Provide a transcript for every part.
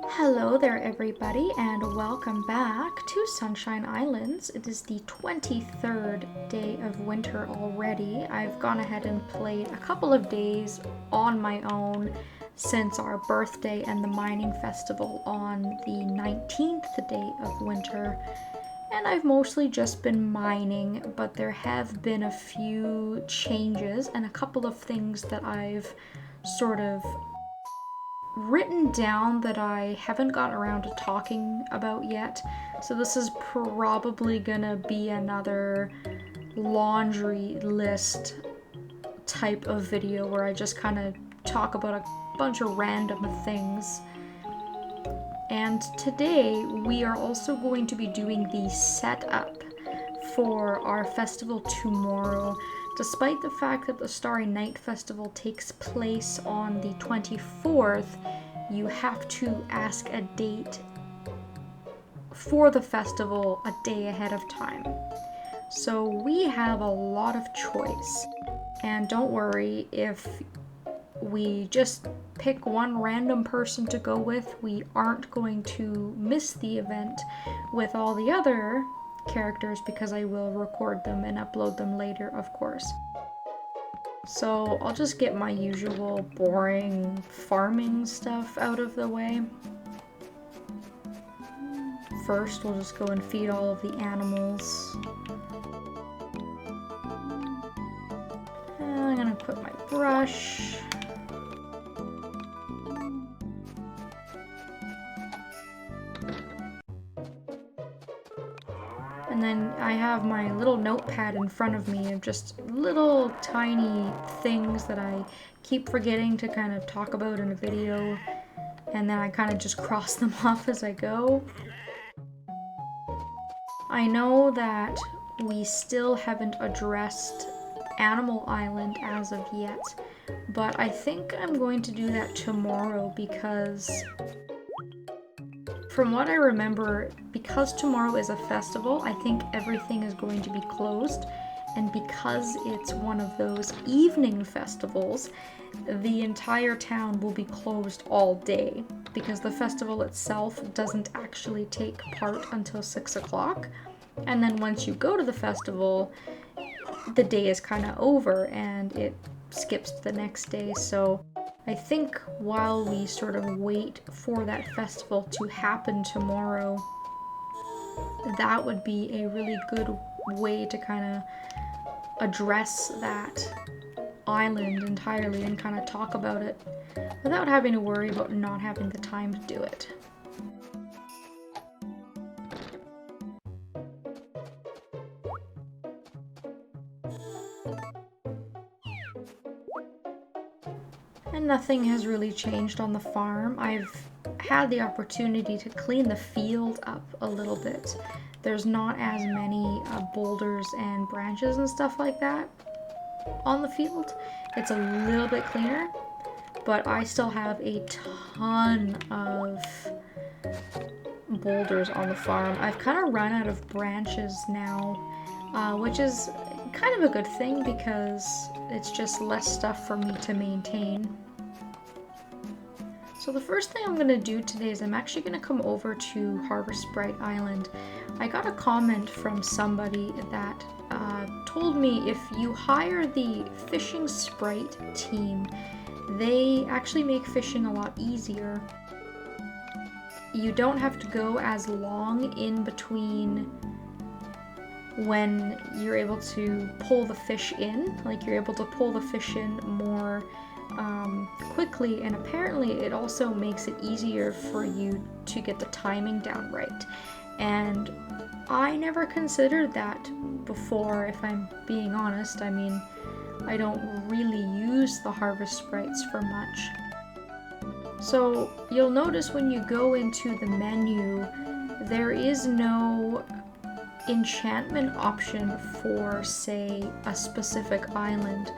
Hello there everybody and welcome back to Sunshine Islands. It is the 23rd day of winter already. I've gone ahead and played a couple of days on my own since our birthday and the mining festival on the 19th day of winter. And I've mostly just been mining, but there have been a few changes and a couple of things that I've sort of written down that I haven't gotten around to talking about yet. So this is probably gonna be another laundry list type of video where I just kind of talk about a bunch of random things. And today we are also going to be doing the setup for our festival tomorrow. Despite the fact that the Starry Night Festival takes place on the 24th, you have to ask a date for the festival a day ahead of time. So we have a lot of choice. And don't worry, if we just pick one random person to go with, we aren't going to miss the event with all the other characters because I will record them and upload them later, of course. So I'll just get my usual boring farming stuff out of the way. First, we'll just go and feed all of the animals. And I'm gonna equip my brush. And then I have my little notepad in front of me of just little tiny things that I keep forgetting to kind of talk about in a video, and then I kind of just cross them off as I go. I know that we still haven't addressed Animal Island as of yet, but I think I'm going to do that tomorrow because from what I remember, because tomorrow is a festival, I think everything is going to be closed. And because it's one of those evening festivals, the entire town will be closed all day because the festival itself doesn't actually take part until 6 o'clock. And then once you go to the festival, the day is kind of over and it skips to the next day. So I think while we sort of wait for that festival to happen tomorrow, that would be a really good way to kind of address that island entirely and kind of talk about it without having to worry about not having the time to do it. And nothing has really changed on the farm. I've had the opportunity to clean the field up a little bit. There's not as many boulders and branches and stuff like that on the field. It's a little bit cleaner, but I still have a ton of boulders on the farm. I've kind of run out of branches now, which is kind of a good thing because it's just less stuff for me to maintain. So the first thing I'm going to do today is I'm actually going to come over to Harvest Sprite Island. I got a comment from somebody that told me if you hire the fishing sprite team, they actually make fishing a lot easier. You don't have to go as long in between when you're able to pull the fish in. Like, you're able to pull the fish in more quickly, and apparently it also makes it easier for you to get the timing down right. And I never considered that before, if I'm being honest. I mean, I don't really use the Harvest Sprites for much. So you'll notice when you go into the menu, there is no enchantment option for, say, a specific island.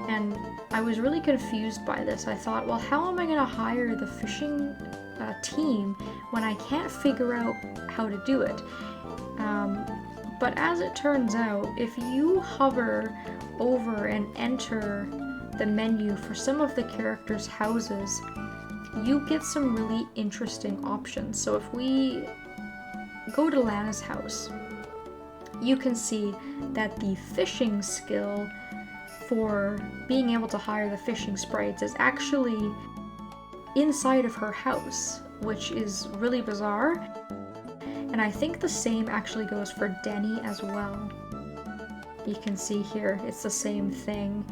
And I was really confused by this. I thought, well, how am I going to hire the fishing team when I can't figure out how to do it? But as it turns out, if you hover over and enter the menu for some of the characters' houses, you get some really interesting options. So if we go to Lana's house, you can see that the fishing skill for being able to hire the fishing sprites is actually inside of her house, which is really bizarre. And I think the same actually goes for Denny as well. You can see here, it's the same thing.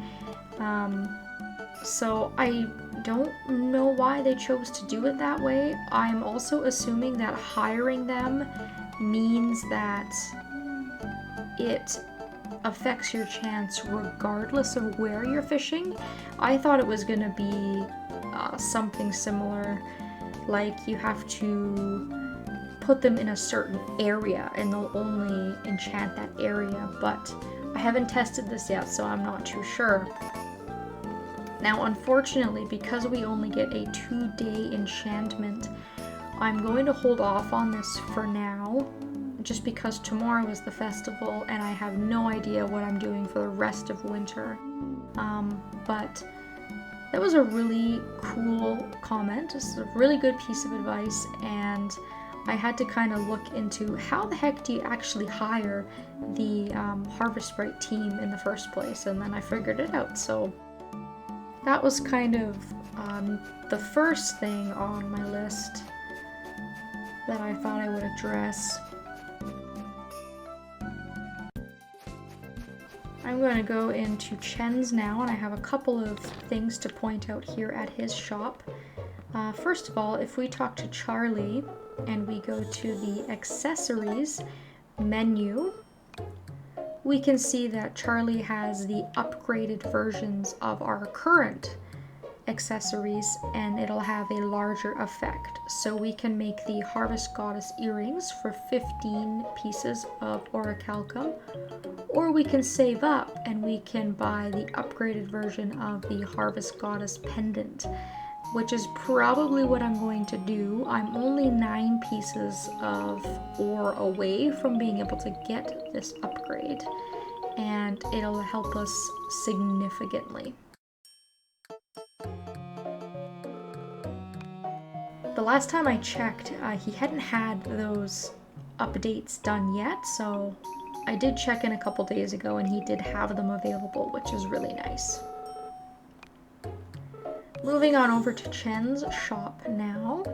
So I don't know why they chose to do it that way. I'm also assuming that hiring them means that it affects your chance regardless of where you're fishing. I thought it was going to be something similar, like you have to put them in a certain area and they'll only enchant that area, but I haven't tested this yet, so I'm not too sure. Now, unfortunately, because we only get a 2-day enchantment, I'm going to hold off on this for now, just because tomorrow is the festival and I have no idea what I'm doing for the rest of winter. But that was a really cool comment, just a really good piece of advice, and I had to kind of look into how the heck do you actually hire the Harvest Sprite team in the first place, and then I figured it out. So that was kind of the first thing on my list that I thought I would address. I'm going to go into Chen's now, and I have a couple of things to point out here at his shop. First of all, if we talk to Charlie and we go to the accessories menu, we can see that Charlie has the upgraded versions of our current accessories, and it'll have a larger effect. So we can make the Harvest Goddess earrings for 15 pieces of orichalcum, or we can save up and we can buy the upgraded version of the Harvest Goddess pendant, which is probably what I'm going to do. I'm only 9 pieces of ore away from being able to get this upgrade, and it'll help us significantly. The last time I checked, he hadn't had those updates done yet, so I did check in a couple days ago and he did have them available, which is really nice. Moving on over to Chen's shop now.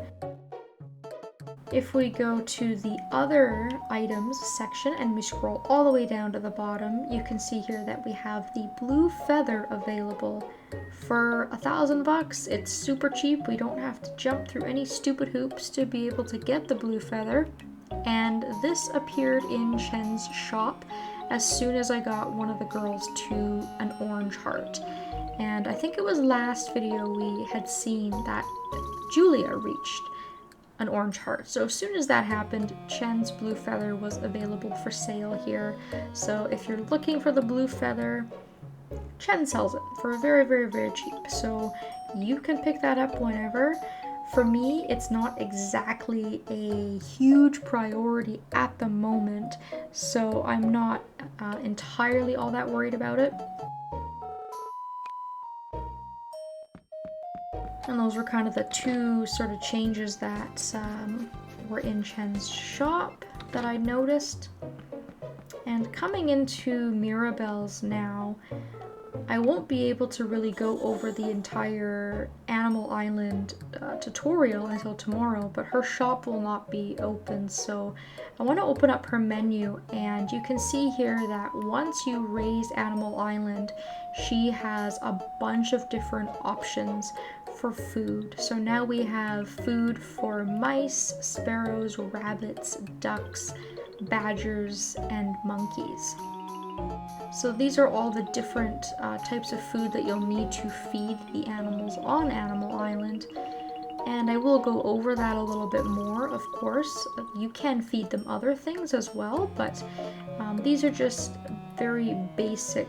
If we go to the other items section and we scroll all the way down to the bottom, you can see here that we have the blue feather available for $1,000. It's super cheap. We don't have to jump through any stupid hoops to be able to get the blue feather. And this appeared in Chen's shop as soon as I got one of the girls to an orange heart. And I think it was last video we had seen that Julia reached an orange heart. So as soon as that happened, Chen's blue feather was available for sale here. So if you're looking for the blue feather, Chen sells it for very, very, very cheap. So you can pick that up whenever. For me, it's not exactly a huge priority at the moment, so I'm not entirely all that worried about it. And those were kind of the two sort of changes that were in Chen's shop that I noticed. And coming into Mirabelle's now, I won't be able to really go over the entire Animal Island tutorial until tomorrow, but her shop will not be open, so I want to open up her menu, and you can see here that once you raise Animal Island, she has a bunch of different options for food. So now we have food for mice, sparrows, rabbits, ducks, badgers, and monkeys. So these are all the different types of food that you'll need to feed the animals on Animal Island. And I will go over that a little bit more, of course. You can feed them other things as well, but these are just very basic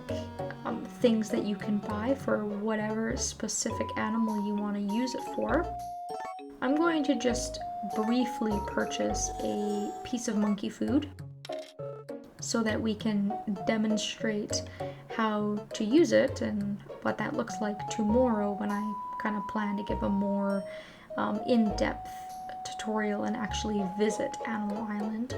things that you can buy for whatever specific animal you want to use it for. I'm going to just briefly purchase a piece of monkey food so that we can demonstrate how to use it and what that looks like tomorrow when I kind of plan to give a more in-depth tutorial and actually visit Animal Island.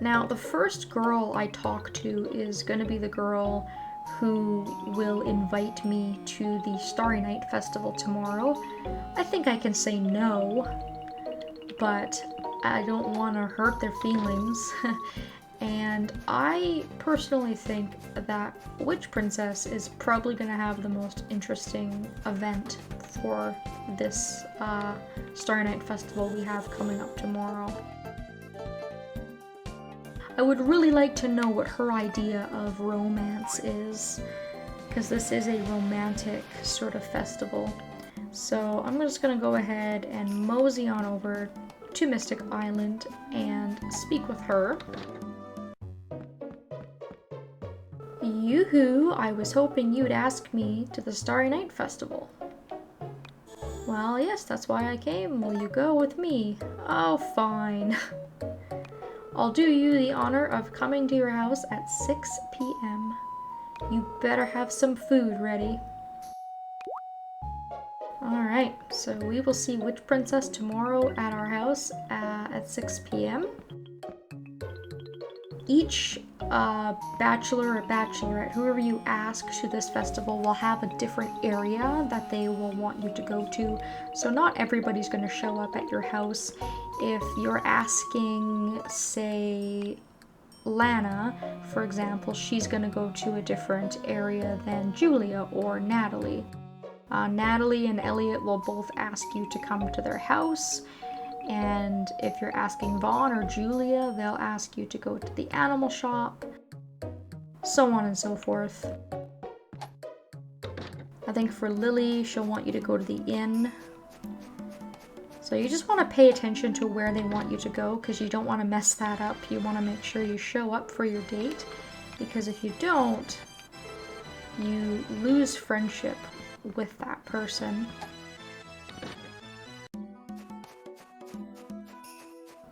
Now, the first girl I talk to is going to be the girl who will invite me to the Starry Night Festival tomorrow. I think I can say no, but I don't want to hurt their feelings. And I personally think that Witch Princess is probably going to have the most interesting event for this Starry Night Festival we have coming up tomorrow. I would really like to know what her idea of romance is, because this is a romantic sort of festival. So I'm just going to go ahead and mosey on over to Mystic Island and speak with her. Yoo-hoo, I was hoping you'd ask me to the Starry Night Festival. Well, yes, that's why I came. Will you go with me? Oh, fine. I'll do you the honor of coming to your house at 6 p.m. You better have some food ready. Alright, so we will see Witch Princess tomorrow at our house at 6 p.m. Each bachelor or bachelorette, whoever you ask to this festival, will have a different area that they will want you to go to. So not everybody's going to show up at your house. If you're asking, say, Lana, for example, she's going to go to a different area than Julia or Natalie. Natalie and Elliot will both ask you to come to their house. And if you're asking Vaughn or Julia, they'll ask you to go to the animal shop, so on and so forth. I think for Lily, she'll want you to go to the inn. So you just want to pay attention to where they want you to go, because you don't want to mess that up. You want to make sure you show up for your date, because if you don't, you lose friendship with that person.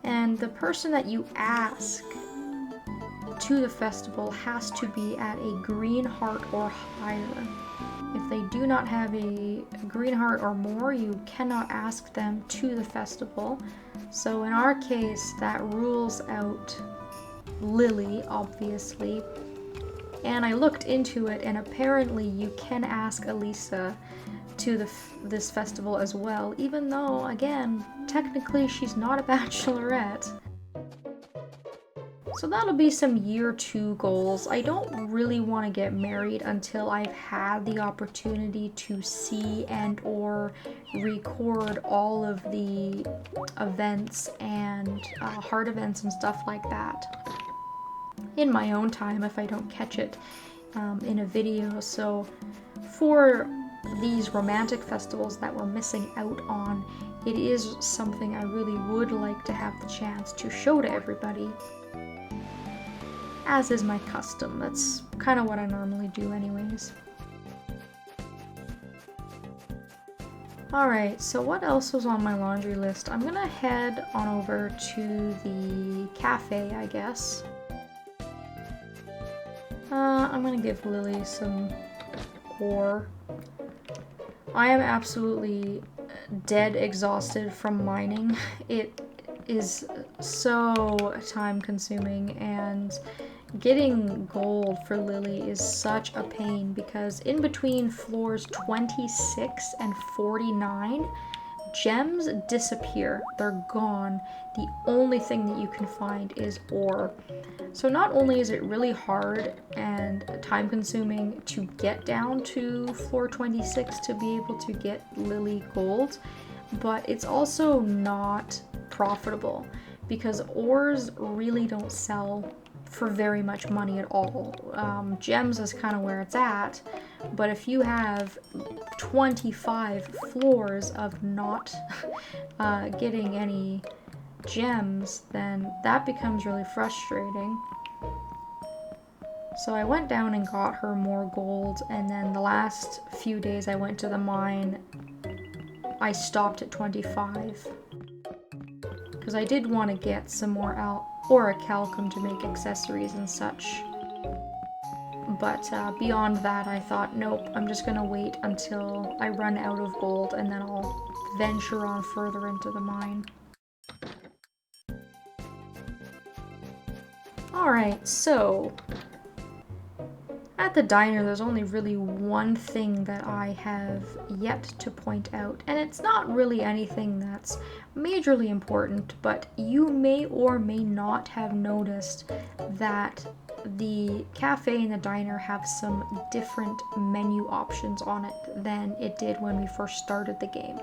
And the person that you ask to the festival has to be at a green heart or higher. If they do not have a green heart or more, you cannot ask them to the festival. So in our case, that rules out Lily, obviously. And I looked into it, and apparently you can ask Elisa to this festival as well, even though, again, technically she's not a bachelorette. So that'll be some year 2 goals. I don't really want to get married until I've had the opportunity to see and or record all of the events and heart events and stuff like that in my own time if I don't catch it in a video. So for these romantic festivals that we're missing out on, it is something I really would like to have the chance to show to everybody, as is my custom. That's kind of what I normally do anyways. Alright, so what else was on my laundry list? I'm gonna head on over to the cafe, I guess. I'm gonna give Lily some ore. I am absolutely dead exhausted from mining. It is so time consuming, and getting gold for Lily is such a pain because in between floors 26 and 49, gems disappear. They're gone. The only thing that you can find is ore. So not only is it really hard and time consuming to get down to floor 26 to be able to get Lily gold, but it's also not profitable because ores really don't sell for very much money at all. Gems is kind of where it's at, but if you have 25 floors of not getting any gems, then that becomes really frustrating. So I went down and got her more gold, and then the last few days I went to the mine, I stopped at 25. Because I did want to get some more orichalcum to make accessories and such. But beyond that, I thought, nope, I'm just gonna wait until I run out of gold and then I'll venture on further into the mine. Alright, so at the diner, there's only really one thing that I have yet to point out, and it's not really anything that's majorly important, but you may or may not have noticed that the cafe and the diner have some different menu options on it than it did when we first started the game.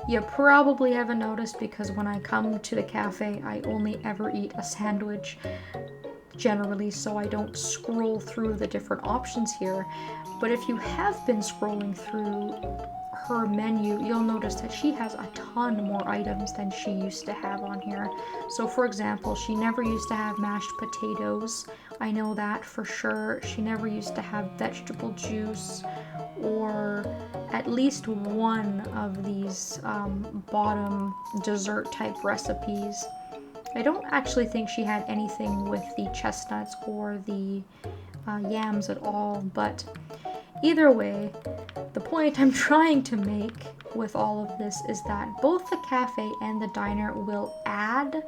You probably haven't noticed because when I come to the cafe, I only ever eat a sandwich generally, so I don't scroll through the different options here. But if you have been scrolling through her menu, you'll notice that she has a ton more items than she used to have on here. So for example, she never used to have mashed potatoes. I know that for sure. She never used to have vegetable juice or at least one of these bottom dessert type recipes. I don't actually think she had anything with the chestnuts or the yams at all, but either way, the point I'm trying to make with all of this is that both the cafe and the diner will add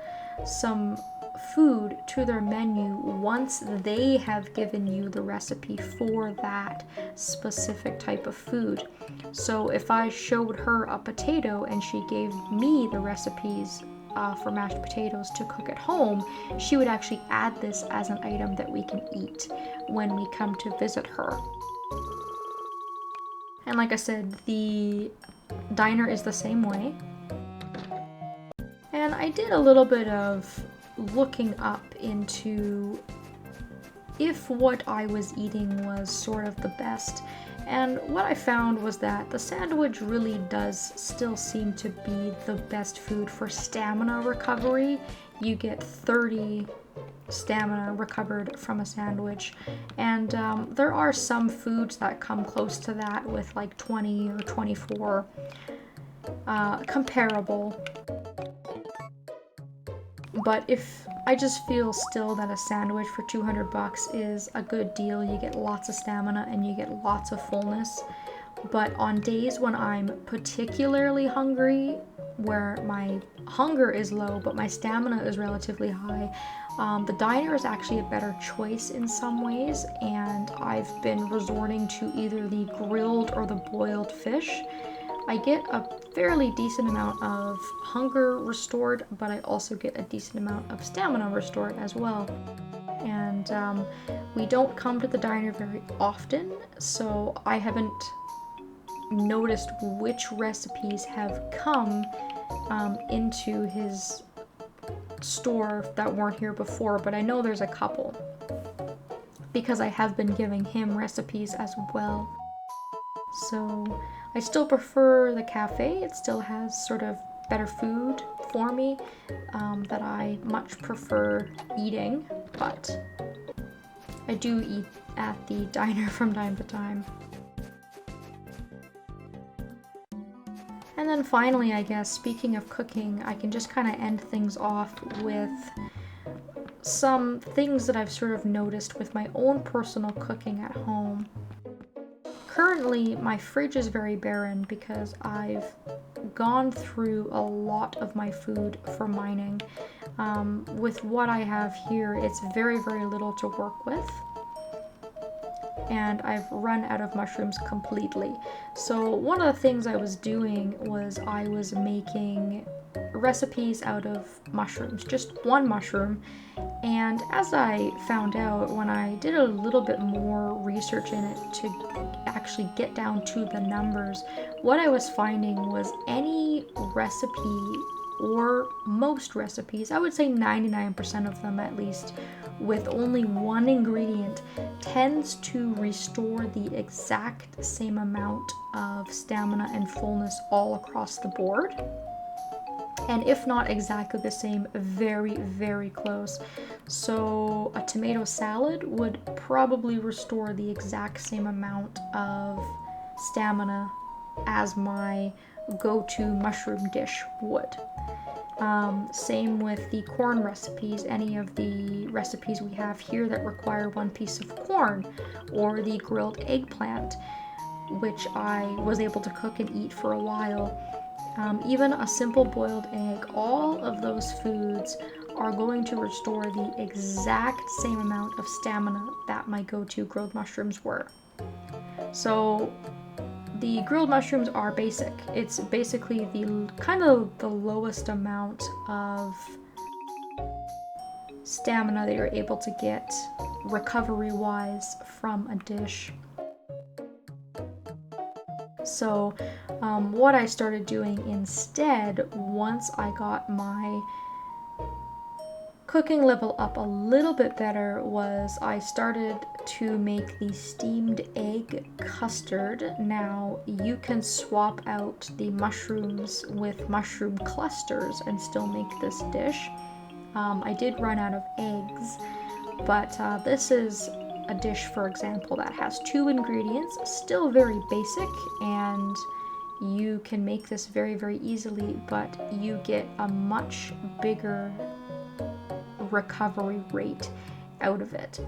some food to their menu once they have given you the recipe for that specific type of food. So if I showed her a potato and she gave me the recipes for mashed potatoes to cook at home, she would actually add this as an item that we can eat when we come to visit her. And like I said, the diner is the same way. And I did a little bit of looking up into if what I was eating was sort of the best. And what I found was that the sandwich really does still seem to be the best food for stamina recovery. You get 30 stamina recovered from a sandwich, and there are some foods that come close to that with like 20 or 24 comparable. But if I just feel still that a sandwich for 200 bucks is a good deal. You get lots of stamina and you get lots of fullness. But on days when I'm particularly hungry, where my hunger is low but my stamina is relatively high, the diner is actually a better choice in some ways, and I've been resorting to either the grilled or the boiled fish. I get a fairly decent amount of hunger restored, but I also get a decent amount of stamina restored as well. And we don't come to the diner very often, so I haven't noticed which recipes have come into his store that weren't here before, but I know there's a couple because I have been giving him recipes as well. So I still prefer the cafe. It still has sort of better food for me that I much prefer eating, but I do eat at the diner from time to time. And then finally, I guess, speaking of cooking, I can just kind of end things off with some things that I've sort of noticed with my own personal cooking at home. Currently, my fridge is very barren because I've gone through a lot of my food for mining. With what I have here, it's very, very little to work with. And I've run out of mushrooms completely. So one of the things I was doing was I was making recipes out of mushrooms, just one mushroom. And as I found out when I did a little bit more research in it to actually get down to the numbers, what I was finding was any recipe, or most recipes, I would say 99% of them at least, with only one ingredient tends to restore the exact same amount of stamina and fullness all across the board. And if not exactly the same, very, very close. So a tomato salad would probably restore the exact same amount of stamina as my go-to mushroom dish would. Same with the corn recipes, any of the recipes we have here that require one piece of corn, or the grilled eggplant, which I was able to cook and eat for a while. Even a simple boiled egg, all of those foods are going to restore the exact same amount of stamina that my go-to grilled mushrooms were. So the grilled mushrooms are basic. It's basically the kind of the lowest amount of stamina that you're able to get recovery-wise from a dish. So what I started doing instead, once I got my cooking level up a little bit better, was I started to make the steamed egg custard. Now you can swap out the mushrooms with mushroom clusters and still make this dish. I did run out of eggs, but this is a dish, for example, that has 2 ingredients, still very basic, and you can make this very, very easily, but you get a much bigger recovery rate out of it.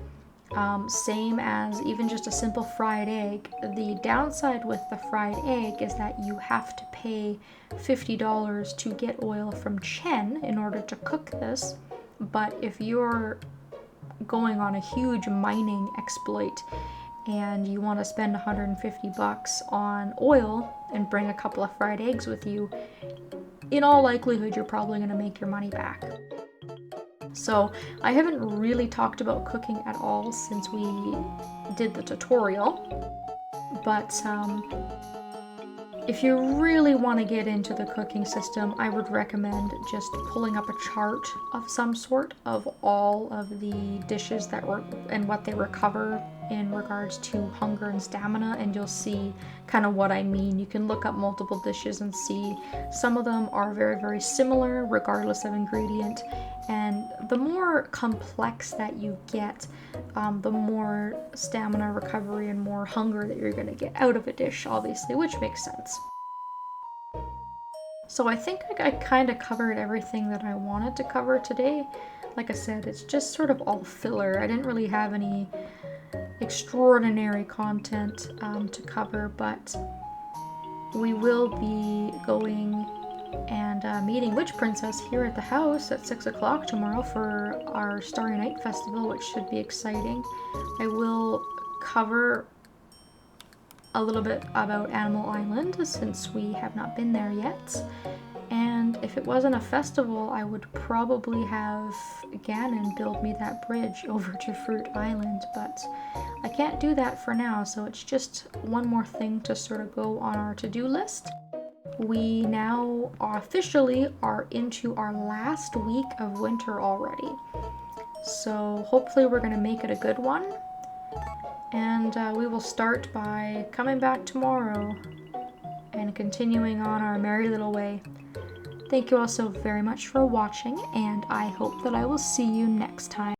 Same as even just a simple fried egg. The downside with the fried egg is that you have to pay $50 to get oil from Chen in order to cook this, but if you're going on a huge mining exploit and you want to spend 150 bucks on oil and bring a couple of fried eggs with you, in all likelihood you're probably going to make your money back. So I haven't really talked about cooking at all since we did the tutorial, but if you really want to get into the cooking system, I would recommend just pulling up a chart of some sort of all of the dishes that were and what they recover in regards to hunger and stamina, and you'll see kind of what I mean. You can look up multiple dishes and see some of them are very, very similar regardless of ingredient, and the more complex that you get, the more stamina recovery and more hunger that you're going to get out of a dish, obviously, which makes sense. So I think I kind of covered everything that I wanted to cover today. Like I said, it's just sort of all filler. I didn't really have any extraordinary content to cover, but we will be going and meeting Witch Princess here at the house at 6 o'clock tomorrow for our Starry Night Festival, which should be exciting. I will cover a little bit about Animal Island since we have not been there yet. And if it wasn't a festival, I would probably have Ganon build me that bridge over to Fruit Island, but I can't do that for now, so it's just one more thing to sort of go on our to-do list. We now officially are into our last week of winter already, so hopefully we're going to make it a good one, and we will start by coming back tomorrow and continuing on our merry little way. Thank you all so very much for watching, and I hope that I will see you next time.